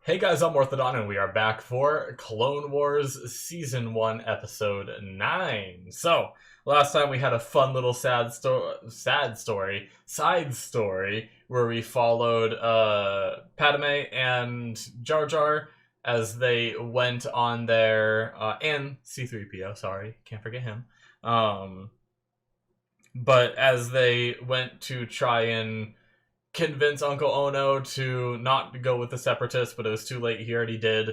Hey guys, I'm Morthadon, and we are back for Clone Wars Season 1, Episode 9. So, last time we had a fun little side story, where we followed Padme and Jar Jar as they went on their, and C-3PO, sorry, can't forget him. But as they went to try and convince Uncle Ono to not go with the Separatists, but it was too late. He already did,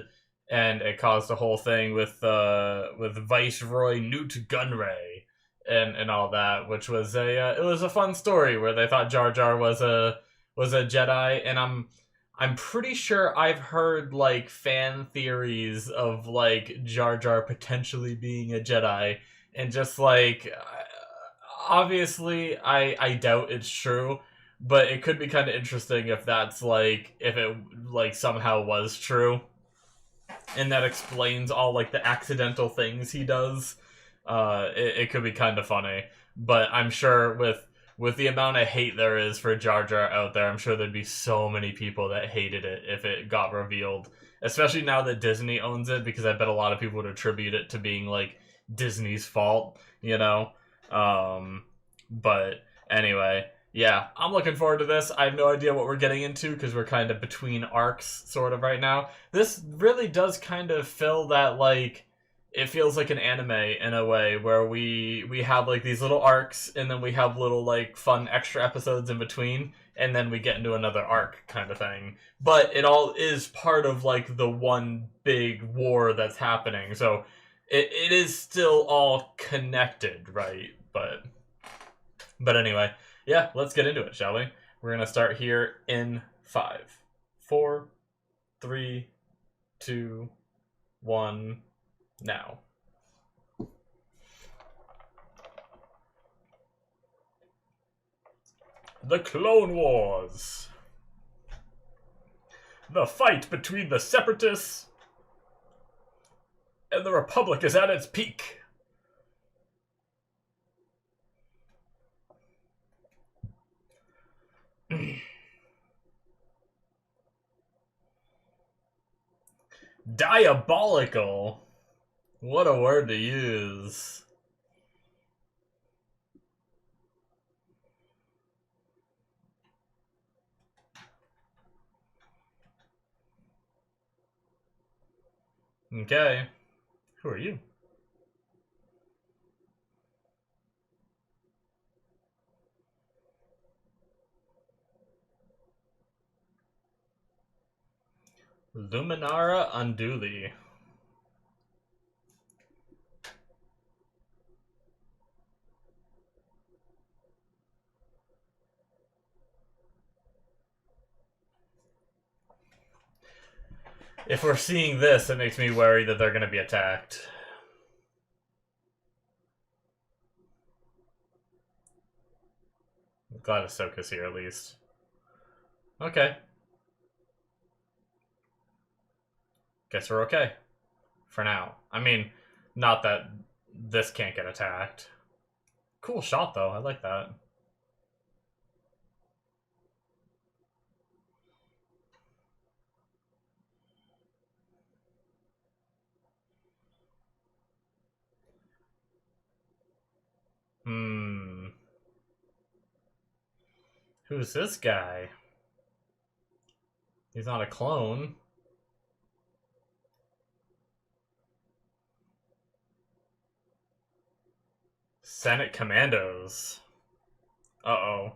and it caused a whole thing with Viceroy Newt Gunray and all that, which was it was a fun story where they thought Jar Jar was a Jedi, and I'm pretty sure I've heard like fan theories of like Jar Jar potentially being a Jedi, and just like obviously I doubt it's true, but it could be kind of interesting if that's like if it like somehow was true, and that explains all like the accidental things he does. It could be kind of funny, but I'm sure with the amount of hate there is for Jar Jar out there, I'm sure there'd be so many people that hated it if it got revealed, especially now that Disney owns it, because I bet a lot of people would attribute it to being like Disney's fault, you know. But anyway, yeah, I'm looking forward to this. I have no idea what we're getting into because we're kind of between arcs sort of right now. This really does kind of fill that, like, it feels like an anime in a way where we have like these little arcs, and then we have little like fun extra episodes in between, and then we get into another arc kind of thing. But it all is part of like the one big war that's happening. So it is still all connected, right? But anyway, yeah, let's get into it, shall we? We're gonna start here in 5, 4, 3, 2, 1, now. The Clone Wars. The fight between the Separatists and the Republic is at its peak. Diabolical. What a word to use. Okay. Who are you? Luminara Unduli. If we're seeing this, it makes me worry that they're going to be attacked. I'm glad Ahsoka's here, at least. Okay. Guess we're okay. For now. I mean, not that this can't get attacked. Cool shot, though. I like that. Who's this guy? He's not a clone. Senate Commandos. Uh-oh.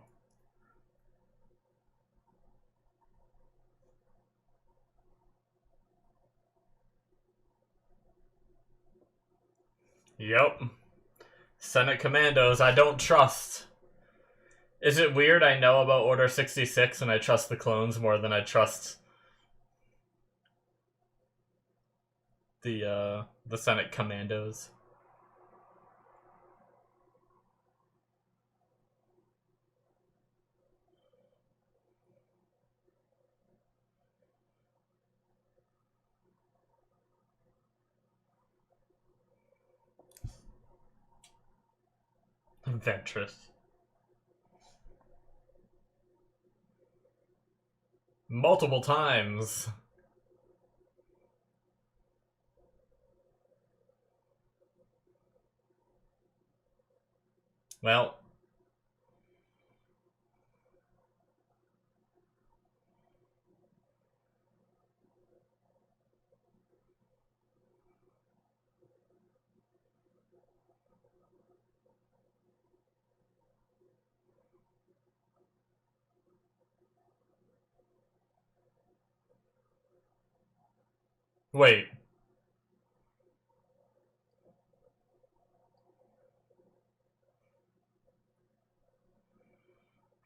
Yep. Senate Commandos, I don't trust. Is it weird I know about Order 66 and I trust the clones more than I trust the Senate Commandos? Ventress. Multiple times. Well. Wait.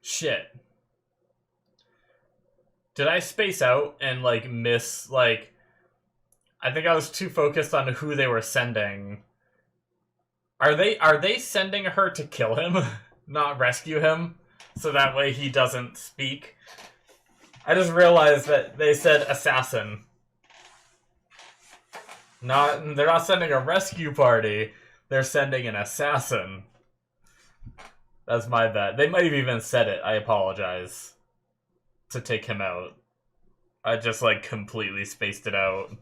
Shit. Did I space out and, like, miss, like... I think I was too focused on who they were sending. Are they sending her to kill him? Not rescue him? So that way he doesn't speak? I just realized that they said assassin. They're not sending a rescue party. They're sending an assassin. That's my bad. They might have even said it. I apologize. To take him out. I just, like, completely spaced it out.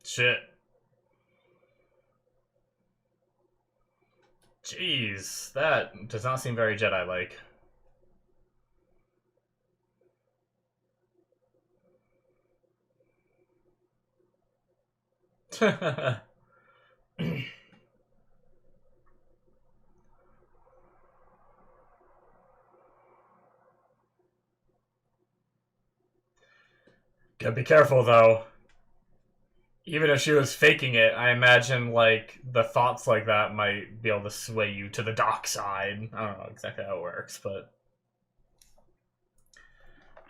Shit. Jeez, that does not seem very Jedi-like. Gotta be careful, though. Even if she was faking it, I imagine, like, the thoughts like that might be able to sway you to the dark side. I don't know exactly how it works, but...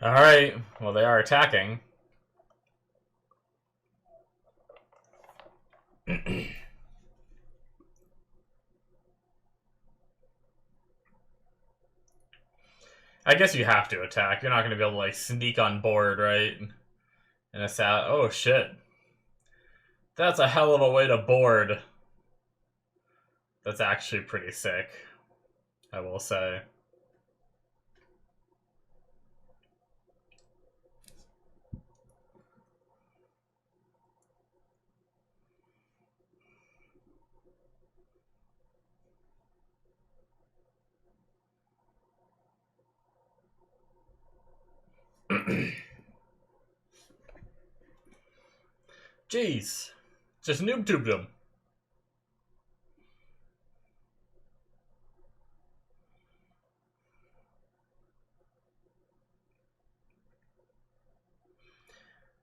Alright, well, they are attacking. I guess you have to attack. You're not going to be able to, like, sneak on board, right? And it's out. Oh, shit. That's a hell of a way to board. That's actually pretty sick, I will say. Jeez. Just noob-tubed him.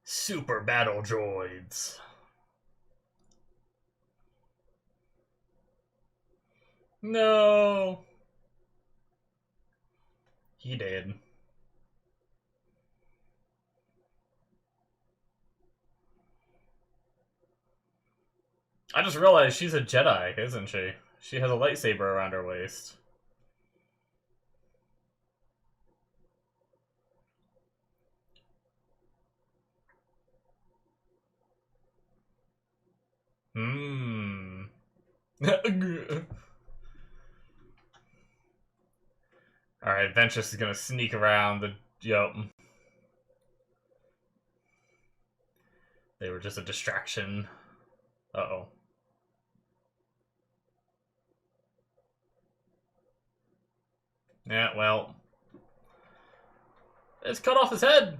Super battle droids. No. He did. I just realized she's a Jedi, isn't she? She has a lightsaber around her waist. Hmm. Alright, Ventress is gonna sneak around the... Yup. They were just a distraction. Uh-oh. Yeah, well... It's cut off his head!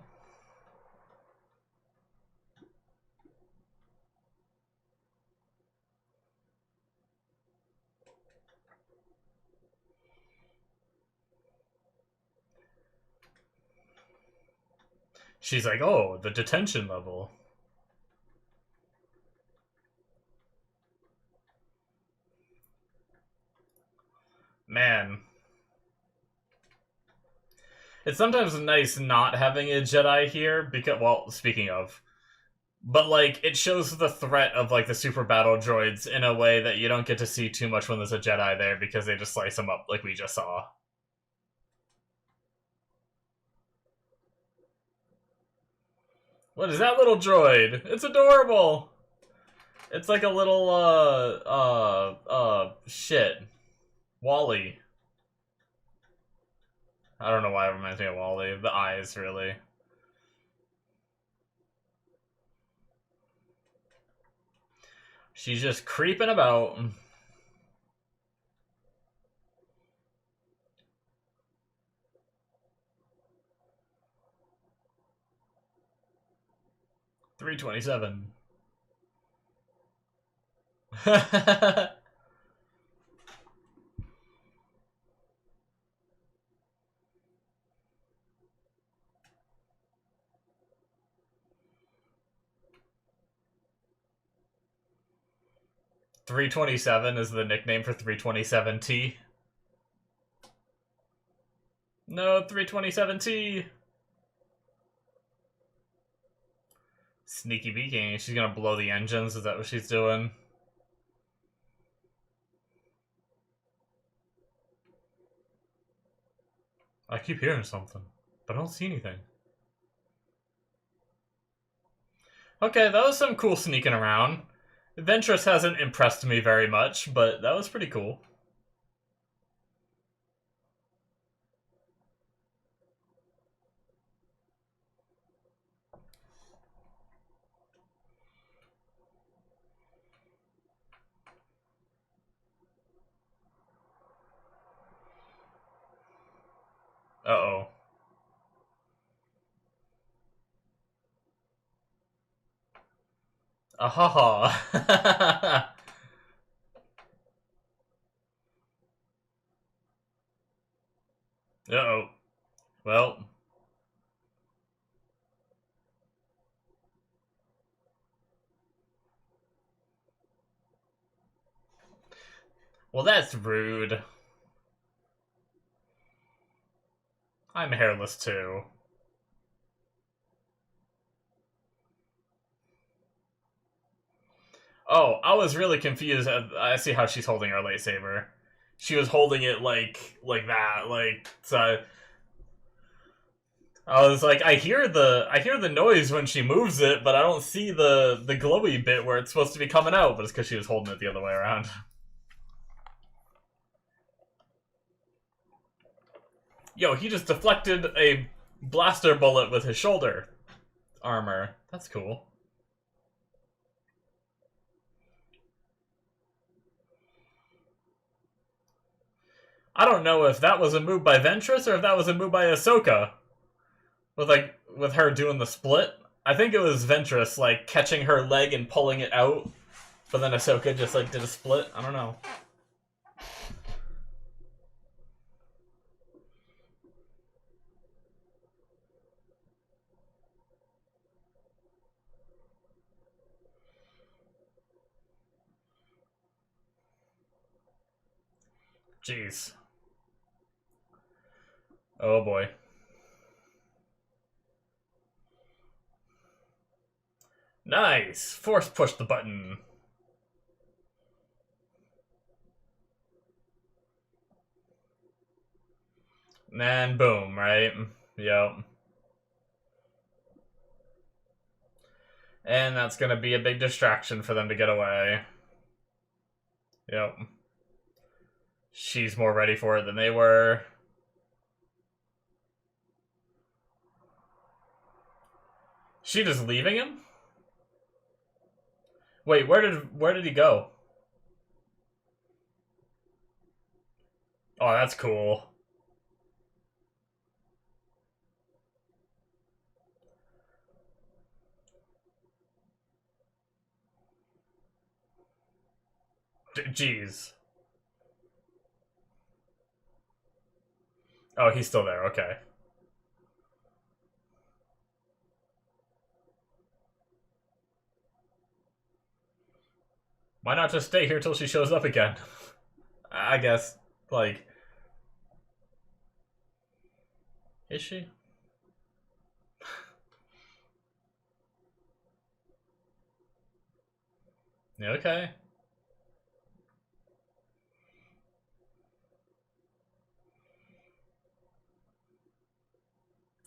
She's like, oh, the detention level. Man. It's sometimes nice not having a Jedi here, because, well, speaking of, but, like, it shows the threat of, like, the super battle droids in a way that you don't get to see too much when there's a Jedi there, because they just slice them up like we just saw. What is that little droid? It's adorable! It's like a little, shit. Wally. I don't know why it reminds me of Wally. The eyes, really. She's just creeping about. $3.27. 327 is the nickname for 327T. No, 327T. Sneaky beaking. She's gonna blow the engines. Is that what she's doing? I keep hearing something, but I don't see anything. Okay, that was some cool sneaking around. Ventress hasn't impressed me very much, but that was pretty cool. Uh-oh. Ahaha. Uh-oh. Well. Well, that's rude. I'm hairless too. Oh, I was really confused. I see how she's holding her lightsaber. She was holding it like that, like so. I was like, I hear the noise when she moves it, but I don't see the glowy bit where it's supposed to be coming out. But it's because she was holding it the other way around. Yo, he just deflected a blaster bullet with his shoulder armor. That's cool. I don't know if that was a move by Ventress or if that was a move by Ahsoka. With her doing the split. I think it was Ventress, like, catching her leg and pulling it out. But then Ahsoka just, like, did a split. I don't know. Jeez. Oh boy. Nice! Force push the button. And boom, right? Yep. And that's gonna be a big distraction for them to get away. Yep. She's more ready for it than they were. She just leaving him? Wait, where did he go? Oh, that's cool. Jeez. Oh, he's still there, okay. Why not just stay here till she shows up again? I guess, like... Is she? Okay.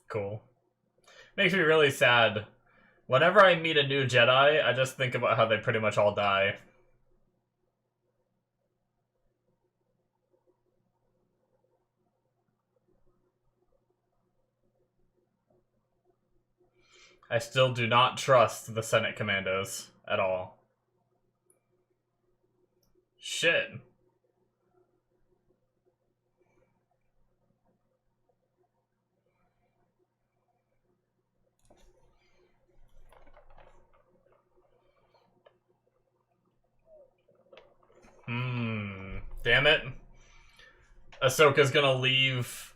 Cool. Makes me really sad. Whenever I meet a new Jedi, I just think about how they pretty much all die. I still do not trust the Senate Commandos at all. Shit. Damn it. Ahsoka's gonna leave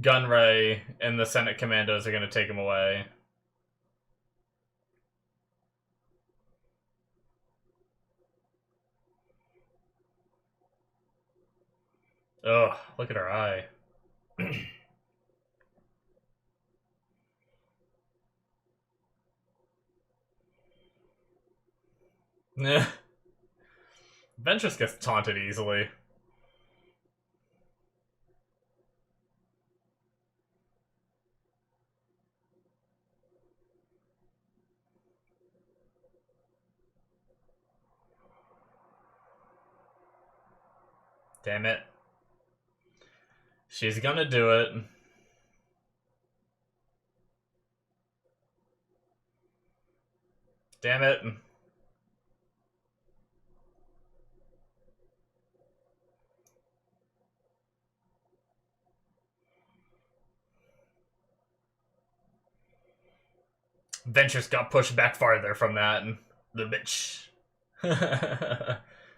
Gunray, and the Senate Commandos are gonna take him away. Ugh, look at her eye. Ventress gets taunted easily. Damn it. She's gonna do it. Damn it. Ventress got pushed back farther from that. The bitch.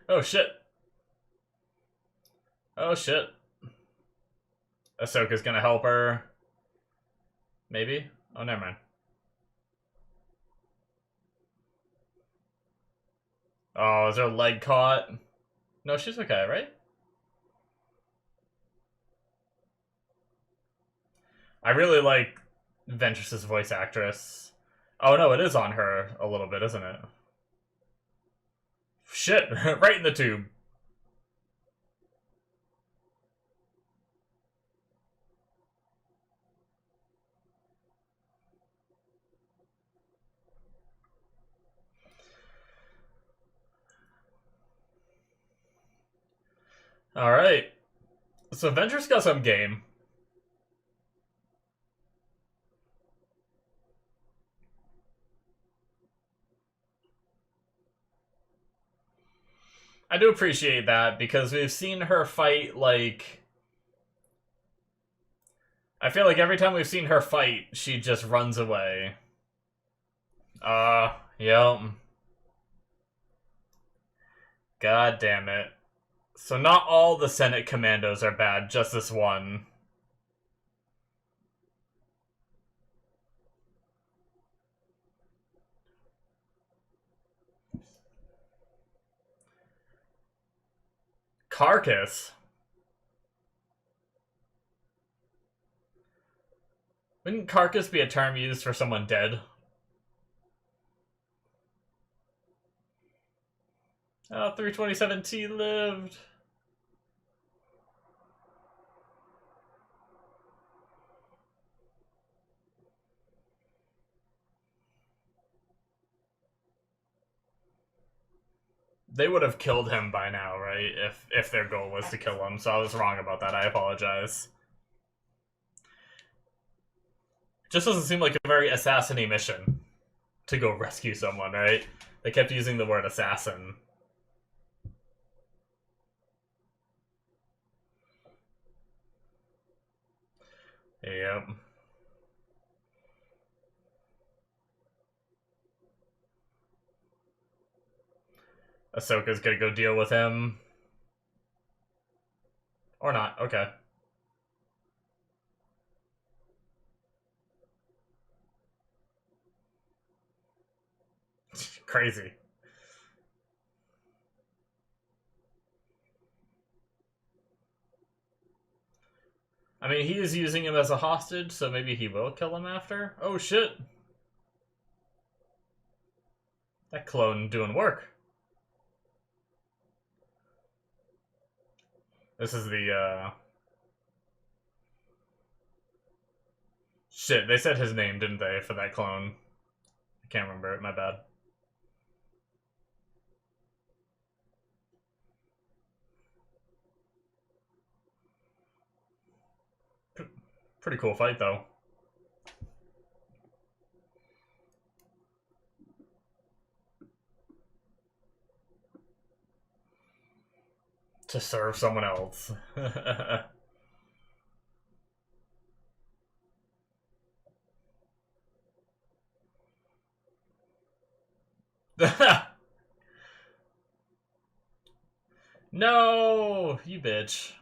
Oh shit. Oh shit. Ahsoka's gonna help her. Maybe? Oh, never mind. Oh, is her leg caught? No, she's okay, right? I really like Ventress's voice actress. Oh no, it is on her a little bit, isn't it? Shit, right in the tube. Alright. So Ventress got some game. I do appreciate that, because we've seen her fight, like... I feel like every time we've seen her fight, she just runs away. Yep. God damn it. So not all the Senate Commandos are bad, just this one. Carcass? Wouldn't carcass be a term used for someone dead? Oh, 327T lived. They would have killed him by now, right? If their goal was to kill him, so I was wrong about that. I apologize. Just doesn't seem like a very assassin-y mission to go rescue someone, right? They kept using the word assassin. Yep. Ahsoka's gonna go deal with him. Or not, okay. Crazy. I mean, he is using him as a hostage, so maybe he will kill him after. Oh shit! That clone doing work. This is the, Shit, they said his name, didn't they, for that clone? I can't remember it, my bad. Pretty cool fight, though. To serve someone else. No, you bitch.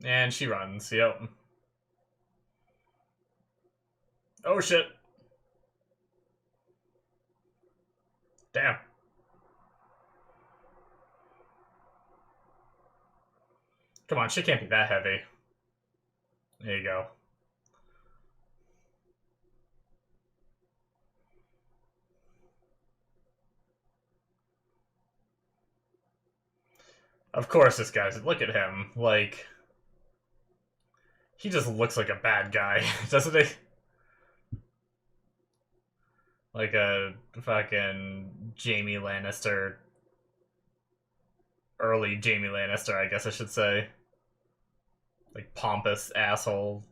And she runs, yep. Oh shit. Damn. Come on, shit can't be that heavy. There you go. Of course this guy's... Look at him. Like... He just looks like a bad guy, doesn't he? Like a fucking Jaime Lannister. Early Jaime Lannister, I guess I should say. Like, pompous asshole.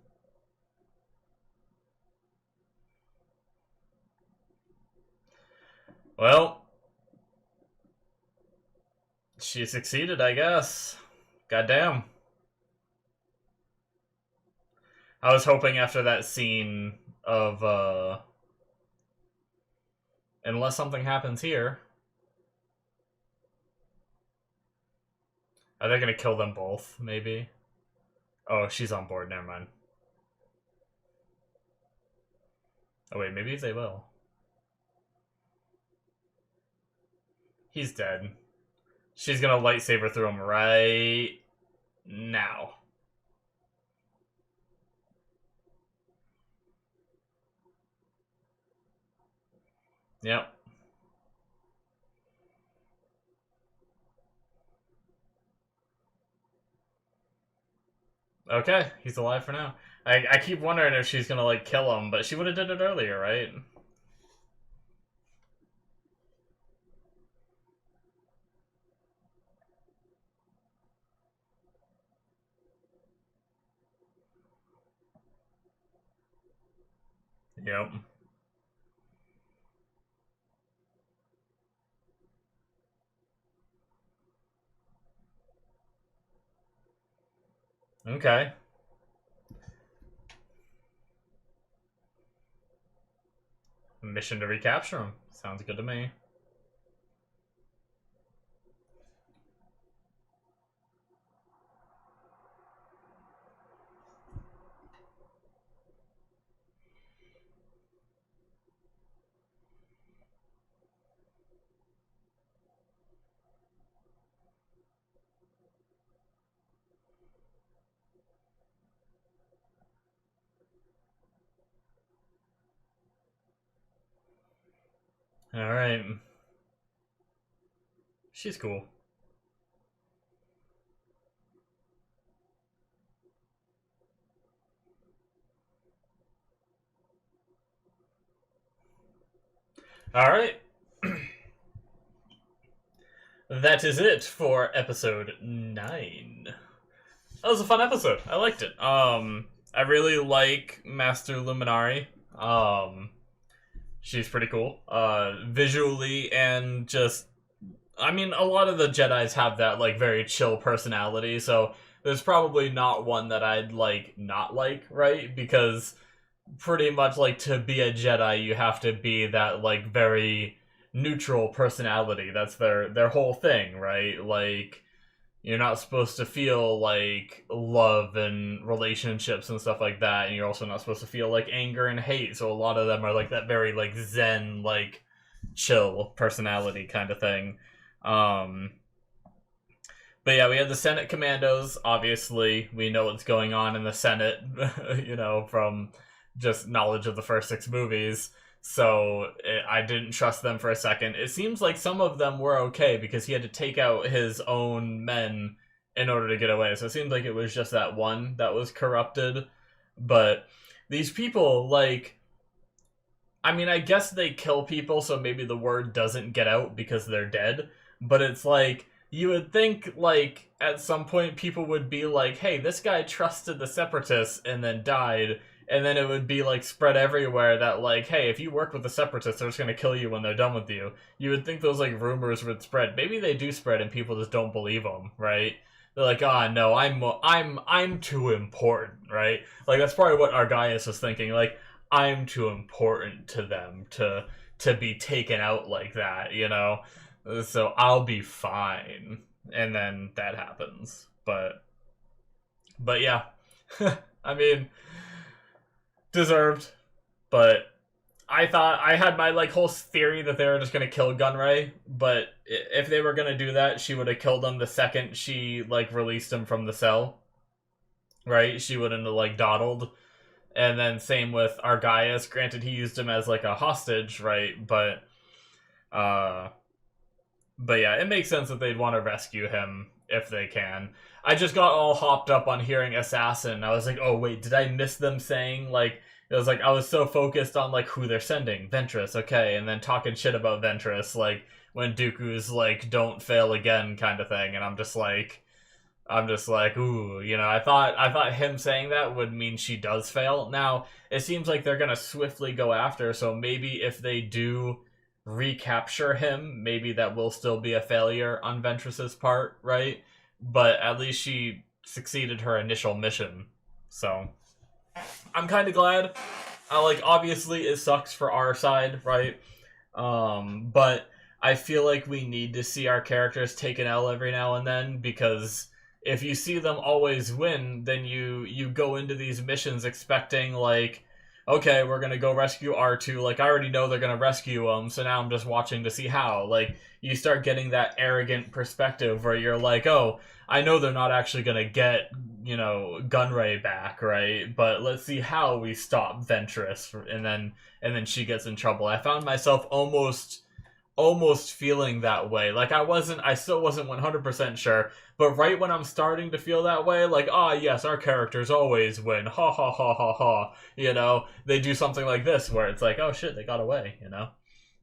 Well, she succeeded, I guess. Goddamn. I was hoping after that scene of, unless something happens here. Are they gonna kill them both, maybe? Oh, she's on board, never mind. Oh wait, maybe they will. He's dead. She's gonna lightsaber through him right now. Yep. Okay, he's alive for now. I keep wondering if she's gonna, like, kill him, but she would have did it earlier, right? Yep. Okay. Mission to recapture him. Sounds good to me. Alright. She's cool. Alright. That is it for episode 9. That was a fun episode. I liked it. I really like Master Luminari. She's pretty cool. Visually and just... I mean, a lot of the Jedis have that, like, very chill personality, so there's probably not one that I'd, like, not like, right? Because pretty much, like, to be a Jedi, you have to be that, like, very neutral personality. That's their whole thing, right? Like, you're not supposed to feel, like, love and relationships and stuff like that, and you're also not supposed to feel, like, anger and hate, so a lot of them are, like, that very, like, zen, like, chill personality kind of thing. But yeah, we had the Senate Commandos, obviously. We know what's going on in the Senate, you know, from just knowledge of the first 6 movies. So I didn't trust them for a second. It seems like some of them were okay because he had to take out his own men in order to get away. So it seems like it was just that one that was corrupted. But these people, like... I mean, I guess they kill people, so maybe the word doesn't get out because they're dead. But it's like, you would think, like, at some point people would be like, hey, this guy trusted the Separatists and then died, and then it would be, like, spread everywhere that, like, hey, if you work with the Separatists, they're just gonna kill you when they're done with you. You would think those, like, rumors would spread. Maybe they do spread and people just don't believe them, right? They're like, ah, no, I'm too important, right? Like, that's probably what Argaius was thinking, like, I'm too important to them to be taken out like that, you know? So I'll be fine. And then that happens. But yeah. I mean, deserved. But I thought I had my like whole theory that they were just gonna kill Gunray, but if they were gonna do that, she would have killed him the second she like released him from the cell. Right? She wouldn't have like dawdled. And then same with Argaius. Granted, he used him as like a hostage, right? Uh but yeah, it makes sense that they'd want to rescue him if they can. I just got all hopped up on hearing assassin. I was like, oh wait, did I miss them saying like it was like I was so focused on like who they're sending. Ventress, okay, and then talking shit about Ventress, like when Dooku's like don't fail again kind of thing, and I'm just like ooh, you know, I thought him saying that would mean she does fail. Now, it seems like they're gonna swiftly go after, so maybe if they do recapture him, maybe that will still be a failure on Ventress's part, right? But at least she succeeded her initial mission. So I'm kind of glad. Like obviously it sucks for our side, right? But I feel like we need to see our characters take an L every now and then, because if you see them always win, then you go into these missions expecting like, okay, we're gonna go rescue R2. Like, I already know they're gonna rescue him, so now I'm just watching to see how. Like, you start getting that arrogant perspective where you're like, oh, I know they're not actually gonna get, you know, Gunray back, right? But let's see how we stop Ventress, and then she gets in trouble. I found myself almost feeling that way. Like I still wasn't 100% sure, but right when I'm starting to feel that way, like, ah, yes, our characters always win, ha ha ha ha ha, you know, they do something like this where it's like, oh shit, they got away, you know?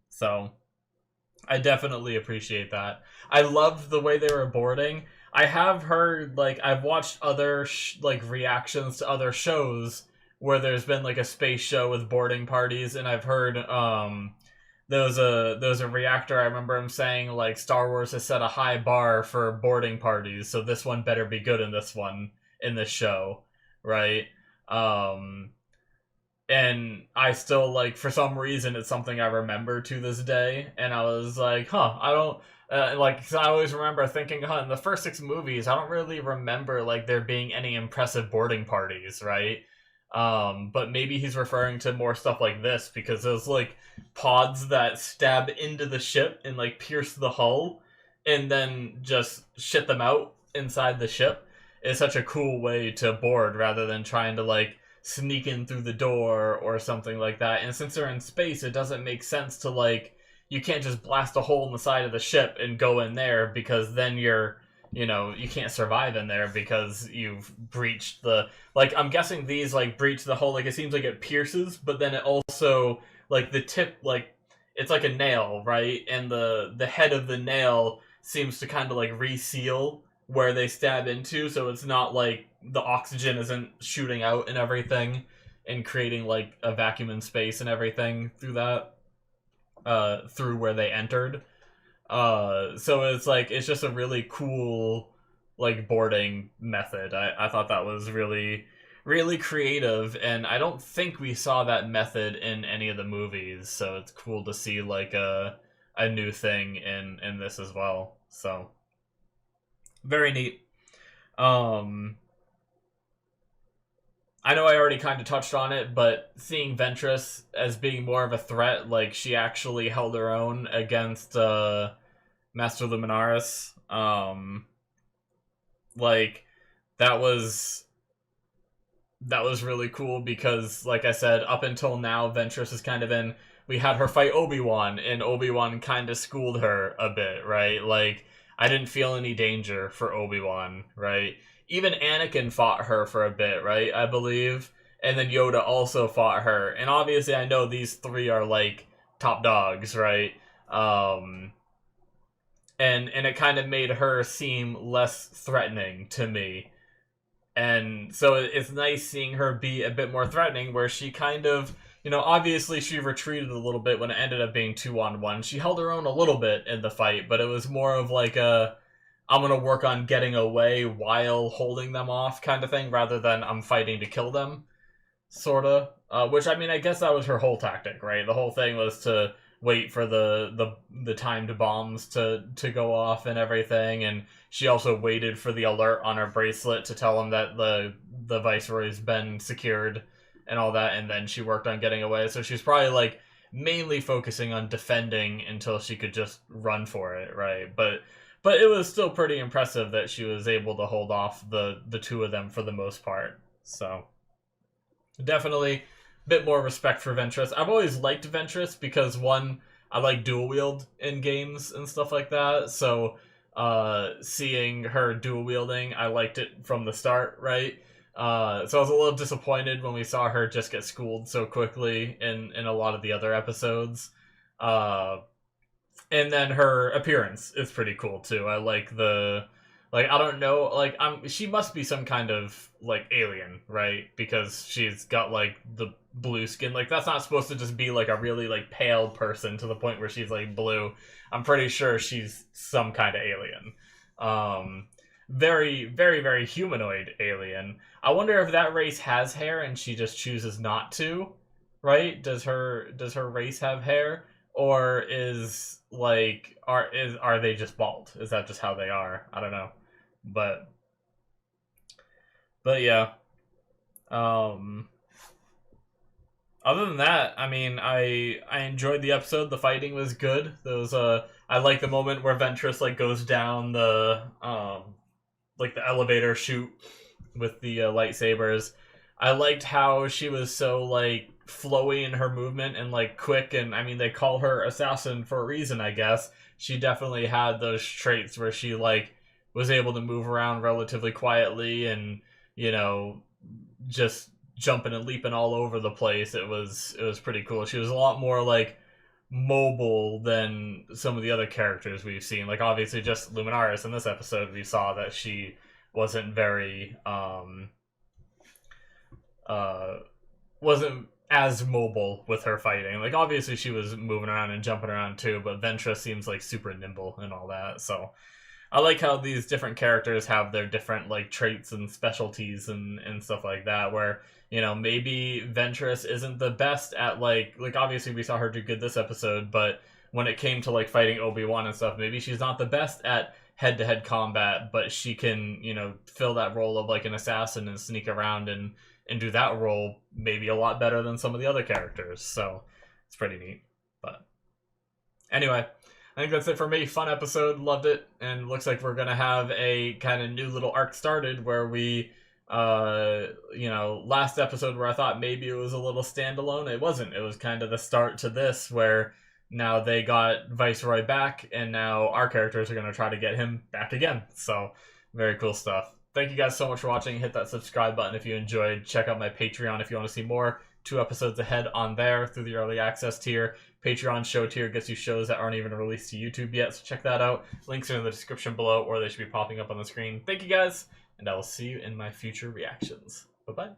So, I definitely appreciate that. I loved the way they were boarding. I have heard, like, I've watched other, like, reactions to other shows where there's been, like, a space show with boarding parties, and I've heard, there was a reactor. I remember him saying like Star Wars has set a high bar for boarding parties, so this one better be good in this show, right? And I still like for some reason it's something I remember to this day, and I was like, huh, I don't. Like, 'cause I always remember thinking, huh, in the first 6 movies, I don't really remember like there being any impressive boarding parties, right? But maybe he's referring to more stuff like this, because there's like pods that stab into the ship and like pierce the hull and then just shit them out inside the ship. Is such a cool way to board rather than trying to like sneak in through the door or something like that. And since they're in space, it doesn't make sense to like, you can't just blast a hole in the side of the ship and go in there, because then you're, you know, you can't survive in there because you've breached the, like, I'm guessing these like breach the hull. Like, it seems like it pierces, but then it also like the tip, like it's like a nail, right? And the head of the nail seems to kind of like reseal where they stab into, so it's not like the oxygen isn't shooting out and everything and creating like a vacuum in space and everything through that through where they entered. So it's like, it's just a really cool like boarding method. I thought that was really really creative, and I don't think we saw that method in any of the movies, so it's cool to see like a new thing in this as well. So very neat. I know I already kind of touched on it, but seeing Ventress as being more of a threat, like she actually held her own against Master Luminaris, like that was really cool, because like I said, up until now Ventress is kind of in, we had her fight Obi-Wan, and Obi-Wan kind of schooled her a bit, right? Like, I didn't feel any danger for Obi-Wan, right? Even Anakin fought her for a bit, right? I believe. And then Yoda also fought her. And obviously I know these 3 are like top dogs, right? and it kind of made her seem less threatening to me. And so it's nice seeing her be a bit more threatening, where she kind of, obviously she retreated a little bit when it ended up being 2-on-1. She held her own a little bit in the fight, but it was more of like I'm going to work on getting away while holding them off kind of thing, rather than I'm fighting to kill them, sort of. Which, I mean, I guess that was her whole tactic, right? The whole thing was to wait for the timed bombs to go off and everything, and she also waited for the alert on her bracelet to tell him that the Viceroy's been secured and all that, and then she worked on getting away. So she's probably, like, mainly focusing on defending until she could just run for it, right? But it was still pretty impressive that she was able to hold off the two of them for the most part. So definitely a bit more respect for Ventress. I've always liked Ventress because, one, I like dual wield in games and stuff like that. So seeing her dual wielding, I liked it from the start, right? So I was a little disappointed when we saw her just get schooled so quickly in a lot of the other episodes. And then her appearance is pretty cool too. I like I don't know, like, she must be some kind of, like, alien, right? Because she's got, like, the blue skin. Like, that's not supposed to just be, like, a really, like, pale person to the point where she's, like, blue. I'm pretty sure she's some kind of alien. Very, very, very humanoid alien. I wonder if that race has hair and she just chooses not to, right? Does her race have hair? Or is, like, are they just bald? Is that just how they are? I don't know. But yeah. Other than that, I mean, I enjoyed the episode. The fighting was good. There was I like the moment where Ventress, like, goes down the like the elevator chute with the lightsabers. I liked how she was so, like, flowy in her movement and, like, quick, and I mean, they call her assassin for a reason, I guess. She definitely had those traits where she, like, was able to move around relatively quietly and, just jumping and leaping all over the place. It was pretty cool. She was a lot more, like, mobile than some of the other characters we've seen. Like, obviously, just Luminaris in this episode, we saw that she wasn't very wasn't as mobile with her fighting. Like, obviously she was moving around and jumping around too, but Ventress seems, like, super nimble and all that. So I like how these different characters have their different, like, traits and specialties and stuff like that, where, maybe Ventress isn't the best at, like obviously we saw her do good this episode, but when it came to, like, fighting Obi-Wan and stuff, maybe she's not the best at head-to-head combat, but she can, fill that role of, like, an assassin and sneak around and do that role maybe a lot better than some of the other characters. So it's pretty neat. But anyway, I think that's it for me. Fun episode, loved it, and looks like we're gonna have a kind of new little arc started where we, last episode where I thought maybe it was a little standalone, it wasn't. It was kind of the start to this, where now they got Viceroy back, and now our characters are gonna try to get him back again. So very cool stuff. Thank you guys so much for watching. Hit that subscribe button if you enjoyed. Check out my Patreon if you want to see more. 2 episodes ahead on there through the early access tier. Patreon show tier gets you shows that aren't even released to YouTube yet, so check that out. Links are in the description below, or they should be popping up on the screen. Thank you guys, and I will see you in my future reactions. Bye-bye.